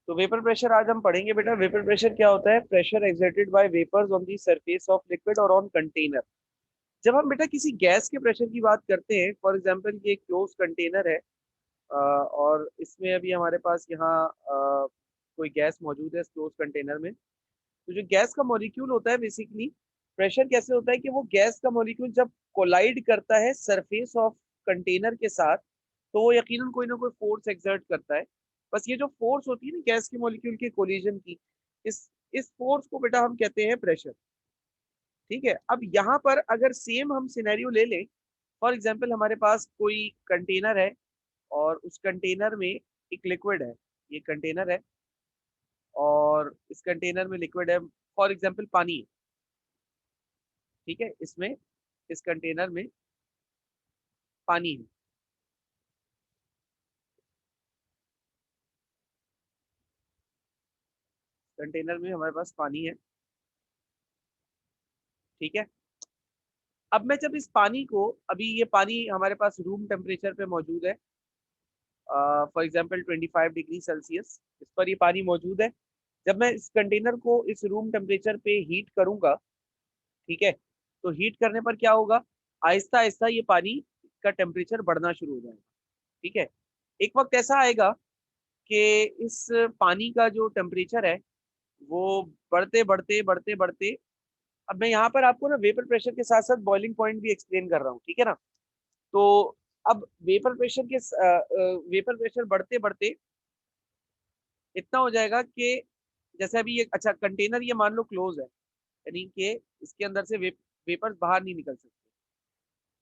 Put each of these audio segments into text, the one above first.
तो vapour pressure आज हम पढ़ेंगे बेटा। वेपर प्रेशर क्या होता है? Pressure exerted by vapours on the surface of liquid और ऑन कंटेनर। जब हम बेटा किसी गैस के प्रेशर की बात करते हैं, फॉर एग्जांपल ये क्लोज कंटेनर है, और इसमें अभी हमारे पास यहाँ कोई गैस मौजूद है इस क्लोज कंटेनर में। तो जो गैस का मॉलिक्यूल होता है, बेसिकली प्रेशर कैसे होता है कि वो गैस का मॉलिक्यूल जब कोलाइड करता है सरफेस ऑफ कंटेनर के साथ, तो वो यकीनन कोई ना कोई फोर्स एक्सर्ट करता है। बस ये जो फोर्स होती है ना गैस के मॉलिक्यूल के कोलिजन की, इस फोर्स को बेटा हम कहते हैं प्रेशर। ठीक है, अब यहाँ पर अगर सेम हम सिनेरियो ले लें, फॉर एग्जाम्पल हमारे पास कोई कंटेनर है और उस कंटेनर में एक लिक्विड है। ये कंटेनर है और इस कंटेनर में लिक्विड है, फॉर एग्जाम्पल पानी है। ठीक है, इसमें इस कंटेनर में पानी है। कंटेनर में हमारे पास पानी है। ठीक है, अब मैं जब इस पानी को, अभी ये पानी हमारे पास रूम टेम्परेचर पे मौजूद है, फॉर एग्जांपल 25 डिग्री सेल्सियस इस पर ये पानी मौजूद है। जब मैं इस कंटेनर को इस रूम टेम्परेचर पे हीट करूंगा, ठीक है, तो हीट करने पर क्या होगा? आहिस्ता आहिस्ता ये पानी का टेम्परेचर बढ़ना शुरू हो जाएगा। ठीक है, एक वक्त ऐसा आएगा कि इस पानी का जो टेम्परेचर है वो बढ़ते बढ़ते बढ़ते बढ़ते, अब मैं यहाँ पर आपको ना वेपर प्रेशर के साथ साथ बॉइलिंग पॉइंट भी एक्सप्लेन कर रहा हूँ, ठीक है ना। तो अब वेपर प्रेशर बढ़ते बढ़ते इतना हो जाएगा कि जैसे अभी ये, अच्छा कंटेनर ये मान लो क्लोज है, यानी कि इसके अंदर से वेपर्स बाहर नहीं निकल सकते।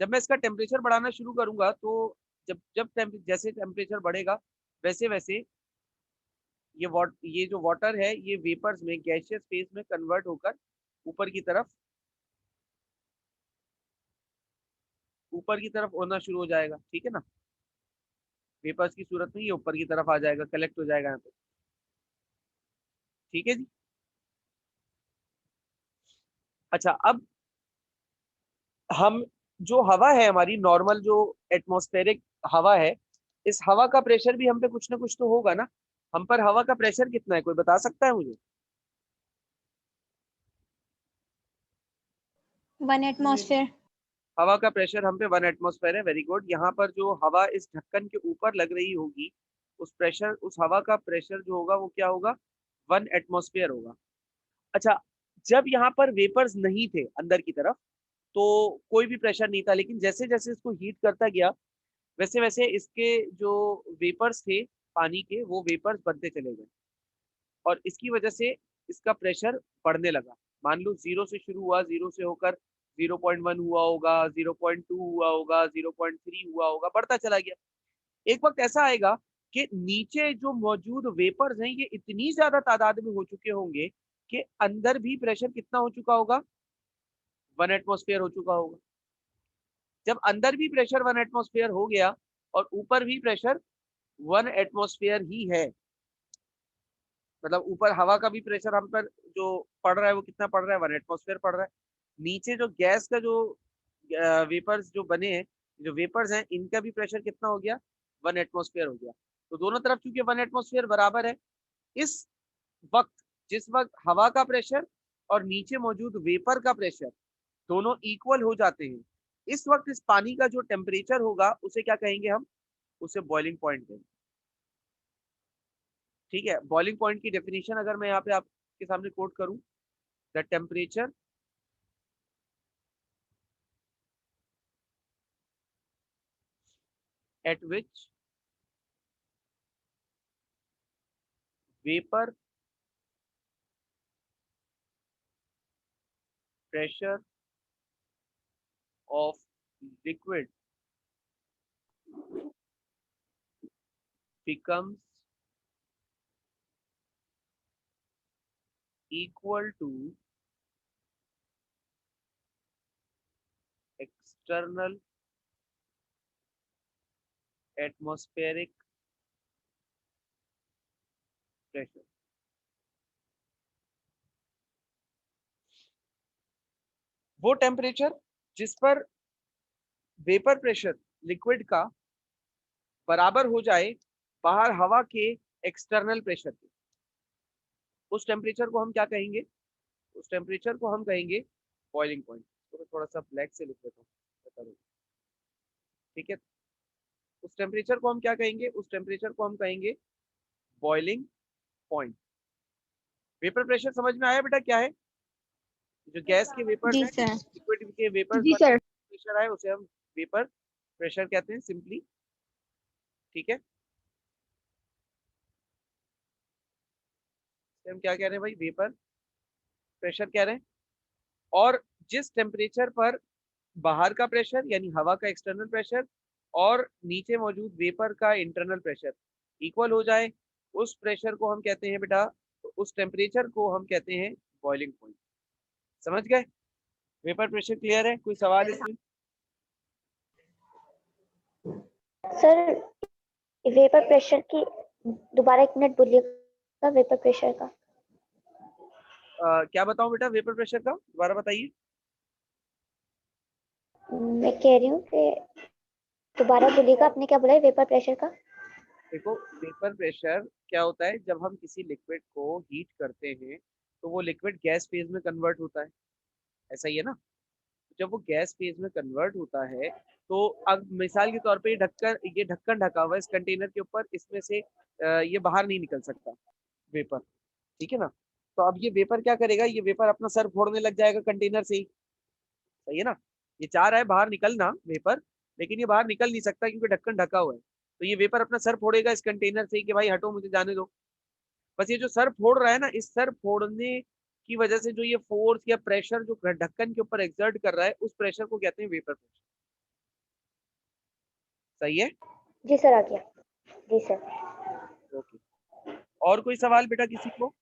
जब मैं इसका टेम्परेचर बढ़ाना शुरू करूंगा तो जब जब जैसे टेम्परेचर बढ़ेगा, वैसे वैसे ये जो वाटर है ये वेपर्स में, गैसियस फेज में कन्वर्ट होकर ऊपर की तरफ ऊपर की तरफ होना शुरू हो जाएगा। ठीक है ना, वेपर्स की सूरत में ये ऊपर की तरफ आ जाएगा, कलेक्ट हो जाएगा यहाँ पे। ठीक है जी। अच्छा, अब हम, जो हवा है हमारी नॉर्मल, जो एटमॉस्फेरिक हवा है, इस हवा का प्रेशर भी हम पे कुछ ना कुछ तो होगा ना। हम पर हवा का प्रेशर कितना है, कोई बता सकता है मुझे? 1 एटमॉस्फेयर। हवा का प्रेशर हम पे 1 एटमॉस्फेयर है। Very good. यहाँ पर जो हवा इस ढक्कन के ऊपर लग रही होगी, उस हवा का प्रेशर जो होगा वो क्या होगा? 1 एटमॉस्फेयर होगा। अच्छा, जब यहाँ पर वेपर्स नहीं थे अंदर की तरफ, तो कोई भी प्रेशर नहीं था, लेकिन जैसे जैसे इसको हीट करता गया, वैसे वैसे इसके जो वेपर्स थे पानी के, वो वेपर्स बनते चले गए और इसकी वजह से इसका प्रेशर बढ़ने लगा। मान लो जीरो से शुरू हुआ, जीरो से होकर 0.1 हुआ होगा, 0.2 हुआ होगा, 0.3 हुआ होगा, बढ़ता चला गया। एक वक्त ऐसा आएगा कि नीचे जो मौजूद वेपर्स हैं ये इतनी ज्यादा तादाद में हो चुके होंगे कि अंदर भी प्रेशर कितना हो चुका होगा? 1 एटमॉस्फेयर हो चुका होगा। जब अंदर भी प्रेशर 1 एटमॉस्फेयर हो गया और ऊपर भी प्रेशर 1 एटमॉस्फेयर ही है, मतलब ऊपर हवा का भी प्रेशर हम पर जो पड़ रहा है वो कितना पड़ रहा है? 1 एटमॉस्फेयर पड़ रहा है। नीचे जो गैस का जो वेपर्स जो बने हैं, जो वेपर्स हैं, इनका भी प्रेशर कितना हो गया? 1 एटमॉस्फेयर हो गया। तो दोनों तरफ चूंकि 1 एटमॉस्फेयर बराबर है, इस वक्त, जिस वक्त हवा का प्रेशर और नीचे मौजूद वेपर का प्रेशर दोनों इक्वल हो जाते हैं, इस वक्त इस पानी का जो टेम्परेचर होगा उसे क्या कहेंगे हम? उसे बॉइलिंग पॉइंट कहेंगे। ठीक है, बॉइलिंग पॉइंट की डेफिनेशन अगर मैं यहाँ पे आपके सामने कोट करूं, the temperature at which vapor pressure of liquid becomes equal to external atmospheric pressure। वो टेम्परेचर जिस पर वेपर प्रेशर लिक्विड का बराबर हो जाए बाहर हवा के एक्सटर्नल प्रेशर के। उस टेम्परेचर को हम क्या कहेंगे? उस टेम्परेचर को हम कहेंगे बॉइलिंग पॉइंट। तो मैं थोड़ा सा ब्लैक से लिख देता हूँ, बता दो। ठीक है, उस टेम्परेचर को हम क्या कहेंगे? उस टेम्परेचर को हम कहेंगे बॉइलिंग पॉइंट। वेपर प्रेशर समझ में आया बेटा क्या है? जो गैस के वेपर्स जी हैं, सर। लिक्विड के वेपर्स जी पर सर। प्रेशर आए उसे हम वेपर प्रेशर कहते हैं सिंपली। ठीक है, हम क्या कह रहे हैं भाई? वेपर प्रेशर कह रहे हैं। और जिस टेम्परेचर पर बाहर का प्रेशर यानी हवा का एक्सटर्नल प्रेशर और नीचे मौजूद वेपर का इंटरनल प्रेशर इक्वल हो जाए, उस प्रेशर को हम कहते हैं बेटा, उस टेम्परेचर को हम कहते हैं बॉइलिंग पॉइंट। समझ गए? वेपर प्रेशर क्लियर है? कोई सवाल इसमें? सर वेपर प्रेशर की दोबारा 1 मिनट बोलिएगा, वेपर प्रेशर का। क्या बताऊं बेटा वेपर प्रेशर का? दोबारा बताइए। मैं कह रही हूँ कि दोबारा बोलिएगा, आपने क्या बोला है वेपर प्रेशर का? देखो, वेपर प्रेशर क्या होता है? जब हम किसी लिक्विड को हीट करते हैं तो वो लिक्विड गैस फेज में कन्वर्ट होता है, ऐसा ही है ना? जब वो गैस फेज में कन्वर्ट होता है तो अब मिसाल के तौर पे ये ढक्कन ढका हुआ है इस कंटेनर के ऊपर, इसमें से ये बाहर नहीं निकल सकता वेपर। ठीक है ना? तो अब ये वेपर क्या करेगा? ये वेपर अपना सर फोड़ने लग जाएगा कंटेनर से ही, सही है ना? ये चाह रहा है बाहर निकलना वेपर, लेकिन ये बाहर निकल नहीं सकता क्योंकि ढक्कन ढका हुआ है। तो ये वेपर अपना सर फोड़ेगा इस कंटेनर से ही कि भाई हटो, मुझे जाने दो। बस ये जो सर फोड़ रहा है ना, इस सर फोड़ने की वजह से जो ये फोर्स या प्रेशर जो ढक्कन के ऊपर एक्सर्ट कर रहा है, उस प्रेशर को कहते हैं वेपर प्रेशर। सही है? जी सर, आ गया। जी सर। ओके, और कोई सवाल बेटा किसी को?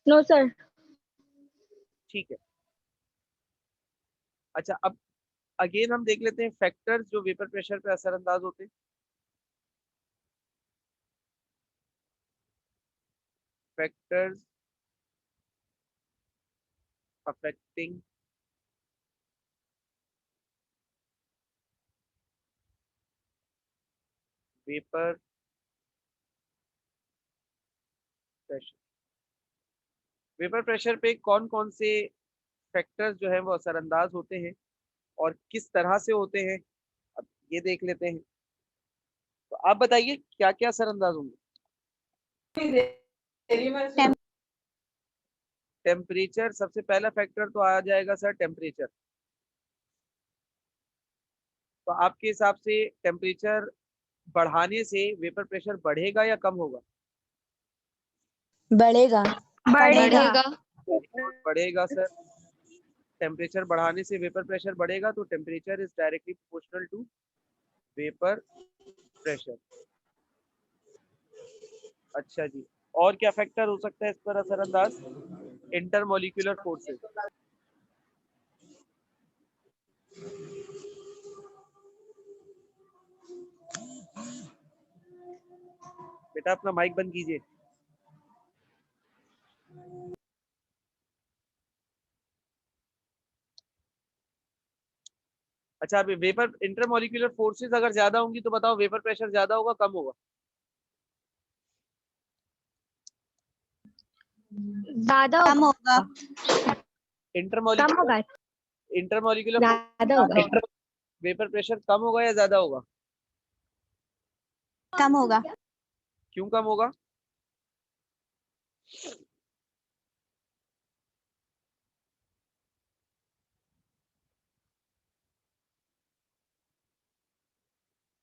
No sir. ठीक है, अच्छा अब अगेन हम देख लेते हैं फैक्टर्स जो वेपर प्रेशर पे असरअंदाज होते हैं। Factors affecting vapour pressure. Vapour pressure पे कौन कौन से फैक्टर्स जो है वो असरअंदाज होते हैं और किस तरह से होते हैं, अब ये देख लेते हैं। तो आप बताइए क्या क्या असरअंदाज होंगे? टेम्परेचर सबसे पहला फैक्टर तो आ जाएगा सर, टेम्परेचर। तो आपके हिसाब से टेम्परेचर बढ़ाने से वेपर प्रेशर बढ़ेगा या कम होगा? बढ़ेगा। बढ़ेगा। बढ़ेगा सर। टेम्परेचर बढ़ाने से वेपर प्रेशर बढ़ेगा, तो temperature is directly proportional to vapour pressure. अच्छा जी, और क्या फैक्टर हो सकता है इस पर असरअंदाज? Intermolecular forces. बेटा अपना माइक बंद कीजिए। अच्छा, अभी वेपर इंटरमोलिकुलर फोर्सेस अगर ज्यादा होंगी तो बताओ वेपर प्रेशर ज्यादा होगा कम होगा? ज्यादा कम होगा। इंटरमोलिकुलर इंटरमोलिकुलर ज्यादा होगा। वेपर प्रेशर कम होगा या ज्यादा होगा? कम होगा। क्यों कम होगा?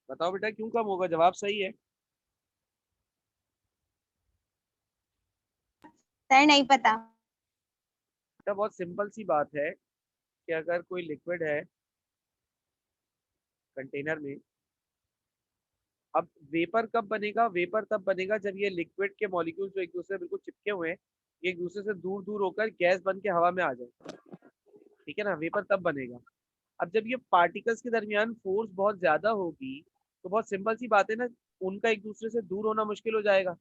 बताओ बेटा क्यों कम होगा? जवाब सही है। सर नहीं पता। बेटा बहुत सिंपल सी बात है कि अगर कोई लिक्विड है कंटेनर में, अब वेपर कब बनेगा? वेपर तब बनेगा जब ये लिक्विड के मॉलिक्यूल जो एक दूसरे से बिल्कुल चिपके हुए हैं, ये एक दूसरे से दूर दूर होकर गैस बन के हवा में आ जाए। ठीक है ना? वेपर तब बनेगा। अब जब ये पार्टिकल्स के दरमियान फोर्स बहुत ज्यादा होगी तो बहुत सिंपल सी बात है ना, उनका एक दूसरे से दूर होना मुश्किल हो जाएगा।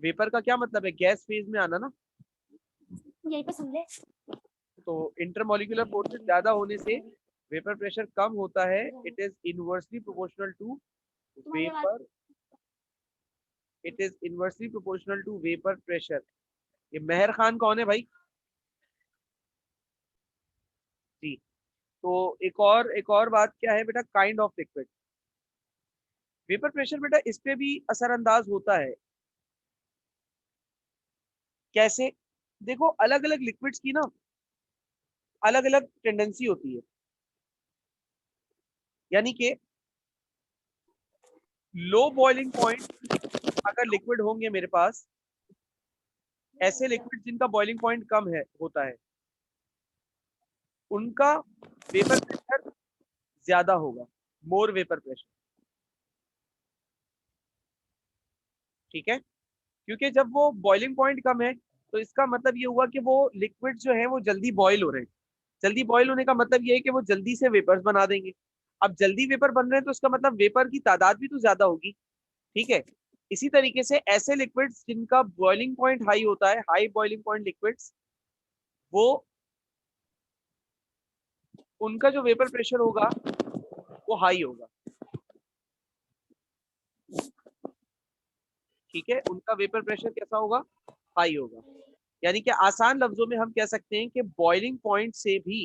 वेपर का क्या मतलब है? गैस फेज में आना ना। यहीं पे सुन ले। तो इंटरमोलिकुलर फोर्सेस ज्यादा होने से वेपर प्रेशर कम होता है। It is inversely proportional to vapour it is inversely proportional to vapour pressure. ये मेहर खान कौन है भाई? जी। तो एक और बात क्या है बेटा, kind of liquid. Vapour pressure बेटा इस पे भी असरअंदाज होता है। कैसे? देखो अलग अलग लिक्विड्स की ना अलग अलग टेंडेंसी होती है। यानी कि लो बॉइलिंग पॉइंट अगर लिक्विड होंगे मेरे पास, ऐसे लिक्विड जिनका बॉइलिंग पॉइंट कम है होता है, उनका वेपर प्रेशर ज्यादा होगा, मोर वेपर प्रेशर। ठीक है? क्योंकि जब वो बॉइलिंग पॉइंट कम है तो इसका मतलब ये हुआ कि वो लिक्विड जो है वो जल्दी बॉयल हो रहे हैं। जल्दी बॉयल होने का मतलब ये है कि वो जल्दी से वेपर्स बना देंगे। अब जल्दी वेपर बन रहे हैं तो इसका मतलब वेपर की तादाद भी तो ज्यादा होगी। ठीक है? इसी तरीके से ऐसे लिक्विड्स जिनका बॉइलिंग पॉइंट हाई होता है, हाई बॉइलिंग पॉइंट लिक्विड्स, वो उनका जो वेपर प्रेशर होगा वो हाई होगा। ठीक है? उनका वेपर प्रेशर कैसा होगा? हाई होगा। यानी कि आसान लफ्जों में हम कह सकते हैं कि बॉइलिंग पॉइंट से भी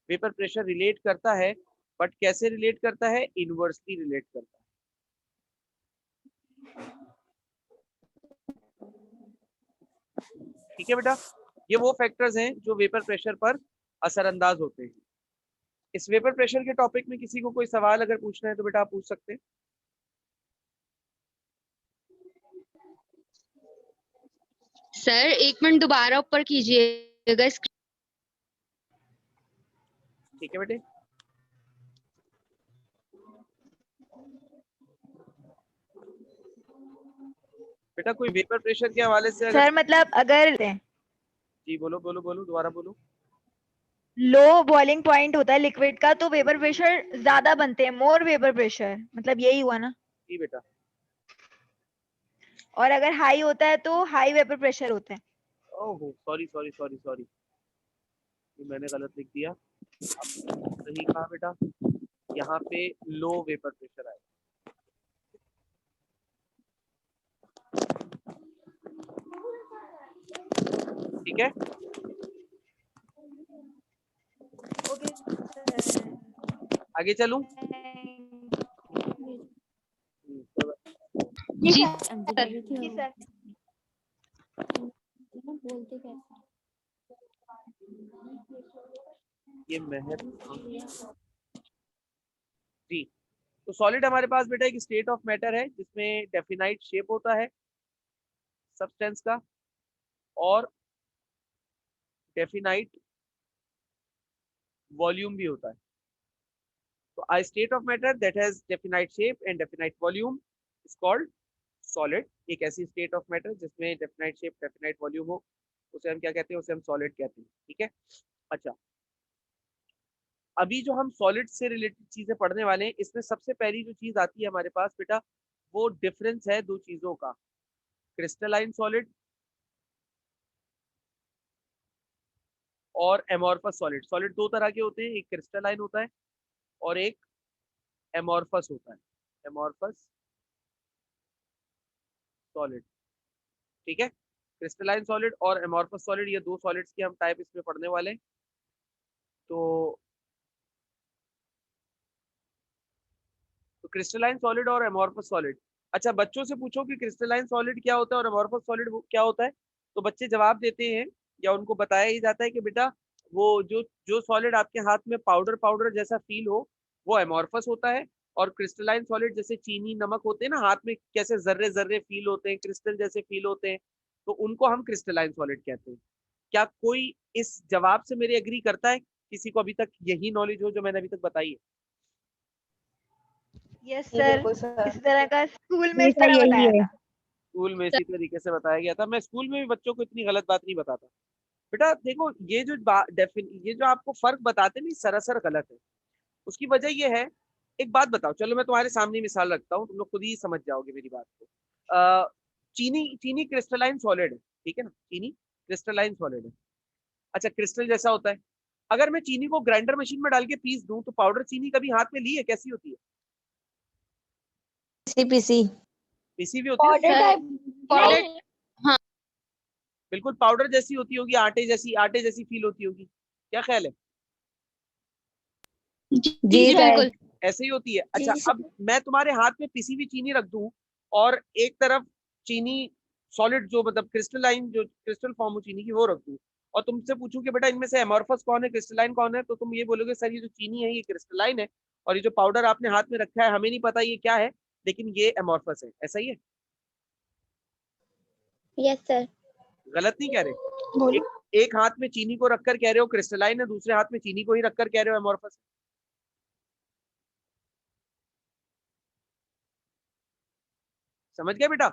वेपर प्रेशर रिलेट करता है, बट कैसे रिलेट करता है? इनवर्सली रिलेट करता है। ठीक है बेटा? ये वो फैक्टर्स हैं जो वेपर प्रेशर पर असरअंदाज होते हैं। इस वेपर प्रेशर के टॉपिक में किसी को कोई सवाल अगर पूछना है तो बेटा आप पूछ सकते हैं। सर एक मिनट दोबारा ऊपर कीजिएगा। ठीक है बेटे? बेटा कोई वेपर प्रेशर के हवाले से अगर सर मतलब अगर जी बोलो बोलो बोलो, दोबारा बोलो। लो बॉइलिंग पॉइंट होता है लिक्विड का तो वेपर प्रेशर ज्यादा बनते हैं, मोर वेपर प्रेशर, मतलब यही हुआ ना। जी बेटा। और अगर हाई होता है तो हाई वेपर प्रेशर होता है। ओहो सॉरी सॉरी सॉरी सॉरी, ये मैंने गलत लिख दिया। आपने सही कहा बेटा, यहाँ पे लो वेपर प्रेशर आएगा। ठीक है? आगे चलूं? जी सर। जी सर। ये मेहर जी। तो सॉलिड हमारे पास बेटा एक स्टेट ऑफ मैटर है जिसमें डेफिनाइट शेप होता है सब्सटेंस का, और डेफिनाइट वॉल्यूम भी होता है। तो a state of matter that has definite shape and definite volume is called solid। एक ऐसी स्टेट ऑफ मैटर जिसमें डेफिनाइट शेप डेफिनाइट वॉल्यूम हो, उसे हम क्या कहते हैं? उसे हम सॉलिड कहते हैं। ठीक है? अच्छा, अभी जो हम सॉलिड से रिलेटेड चीजें पढ़ने वाले हैं, इसमें सबसे पहली जो चीज आती है हमारे पास बेटा, वो डिफरेंस है दो चीजों का, क्रिस्टलाइन सॉलिड और एमोर्फस सॉलिड। सॉलिड दो तरह के होते हैं, एक क्रिस्टलाइन होता है और एक एमोर्फस होता है। Amorphous solid. ठीक है? क्रिस्टलाइन सॉलिड और एमोर्फस सॉलिड, ये दो सॉलिड्स के हम टाइप इसमें पढ़ने वाले हैं। तो क्रिस्टलाइन सॉलिड और एमोर्फस सॉलिड। अच्छा, बच्चों से पूछो कि क्रिस्टलाइन सॉलिड क्या होता है और एमोर्फस सॉलिड क्या होता है, तो बच्चे जवाब देते हैं या उनको बताया ही जाता है कि बेटा वो जो जो सॉलिड आपके हाथ में पाउडर पाउडर जैसा फील हो वो एमोर्फस होता है, और क्रिस्टलाइन सॉलिड जैसे चीनी नमक होते हैं ना हाथ में, कैसे जर्रे जर्रे फील होते हैं, क्रिस्टल जैसे फील होते हैं, तो उनको हम क्रिस्टलाइन सॉलिड कहते हैं। क्या कोई इस जवाब से मेरे एग्री करता है? किसी को अभी तक यही नॉलेज हो जो मैंने अभी तक बताई है? यस सर, इस तरह का स्कूल में इस सर तरह यही बताया है। था। स्कूल में इसी तरीके से बताया गया था। मैं स्कूल में भी बच्चों को इतनी गलत बात नहीं बताता। बेटा देखो, ये जो आपको फर्क बताते नहीं, सरासर गलत है। उसकी वजह ये है, एक बात बताओ, चलो मैं तुम्हारे सामने मिसाल रखता हूँ, तुम लोग खुद ही समझ जाओगे मेरी बात को। चीनी चीनी क्रिस्टलाइन सॉलिड है, ठीक है ना? चीनी क्रिस्टलाइन सॉलिड है। अच्छा, क्रिस्टल जैसा होता है। अगर मैं चीनी को ग्राइंडर मशीन में डाल के पीस दूं तो पाउडर चीनी कभी हाथ में ली है? कैसी होती है? पीसी। पिसी हुई होती है, पाउडर सर, टाइप पाउडर, बिल्कुल पाउडर जैसी होती होगी, आटे जैसी फील होती होगी, क्या ख्याल है? जी जी जी सर। बिल्कुल। ऐसे ही होती है। अच्छा, जी सर। अब मैं तुम्हारे हाथ में पिसी हुई चीनी रख दूं और एक तरफ चीनी सॉलिड, जो मतलब क्रिस्टलाइन, जो क्रिस्टल फॉर्म हो चीनी की, वो रख दूं, और तुमसे पूछूं कि बेटा इनमें से एमॉर्फस कौन है, क्रिस्टलाइन कौन है, तो तुम ये बोलोगे सर ये जो चीनी है ये क्रिस्टलाइन है, और ये जो पाउडर आपने हाथ में रखा है हमें नहीं पता ये क्या है, लेकिन ये एमॉर्फस है। ऐसा ही है? Yes sir. गलत नहीं कह रहे? बोलो। एक, एक हाथ में चीनी को रखकर कह रहे हो क्रिस्टलाइन है, दूसरे हाथ में चीनी को ही रखकर कह रहे हो एमॉर्फस। समझ गए बेटा?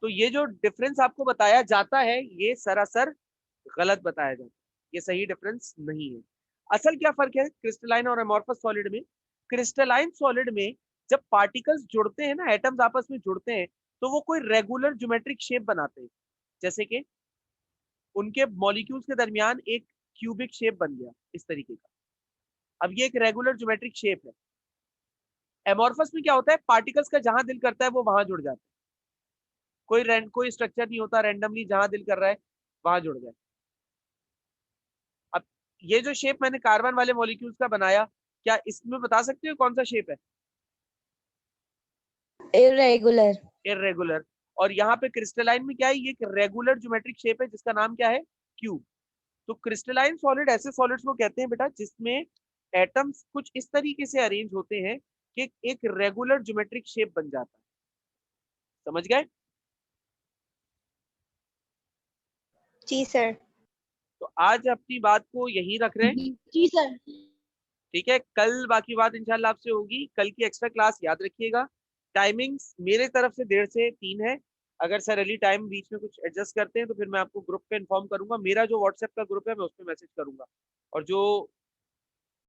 तो ये जो डिफरेंस आपको बताया जाता है ये सरासर गलत बताया जाता है, ये सही डिफरेंस नहीं है। असल क्या फर्क है क्रिस्टलाइन और एमॉर्फस सॉलिड में? क्रिस्टलाइन सॉलिड में जब पार्टिकल्स जुड़ते हैं ना, एटम्स आपस में जुड़ते हैं, तो वो कोई रेगुलर ज्योमेट्रिक शेप बनाते हैं, जैसे कि उनके मॉलिक्यूल्स के दरमियान एक क्यूबिक शेप बन गया इस तरीके का। अब ये एक रेगुलर ज्योमेट्रिक शेप है। एमॉर्फस में क्या होता है, पार्टिकल्स का जहां दिल करता है वो वहां जुड़ जाता है, कोई स्ट्रक्चर नहीं होता, रैंडमली जहां दिल कर रहा है वहां जुड़ जाए। अब ये जो शेप मैंने कार्बन वाले मॉलिक्यूल्स का बनाया, क्या इसमें बता सकते हो कौन सा शेप है? इरेगुलर। इरेगुलर। और यहाँ पे क्रिस्टलाइन में क्या है, ये एक रेगुलर ज्योमेट्रिक शेप है जिसका नाम क्या है, क्यूब। तो क्रिस्टलाइन सॉलिड ऐसे सॉलिड्स को कहते हैं बेटा जिसमें एटम्स कुछ इस तरीके से अरेंज होते हैं कि एक रेगुलर ज्योमेट्रिक शेप बन जाता है। समझ गए? जी सर। तो आज अपनी बात को यहीं रख रहे हैं, जी सर। ठीक है? कल बाकी बात इंशाल्लाह आपसे होगी। कल की एक्स्ट्रा क्लास याद रखिएगा। टाइमिंग्स मेरे तरफ से 1:30 से 3 है। अगर सर अली टाइम बीच में कुछ एडजस्ट करते हैं तो फिर मैं आपको ग्रुप पे इन्फॉर्म करूंगा। मेरा जो व्हाट्सएप का ग्रुप है मैं उस पर मैसेज करूंगा, और जो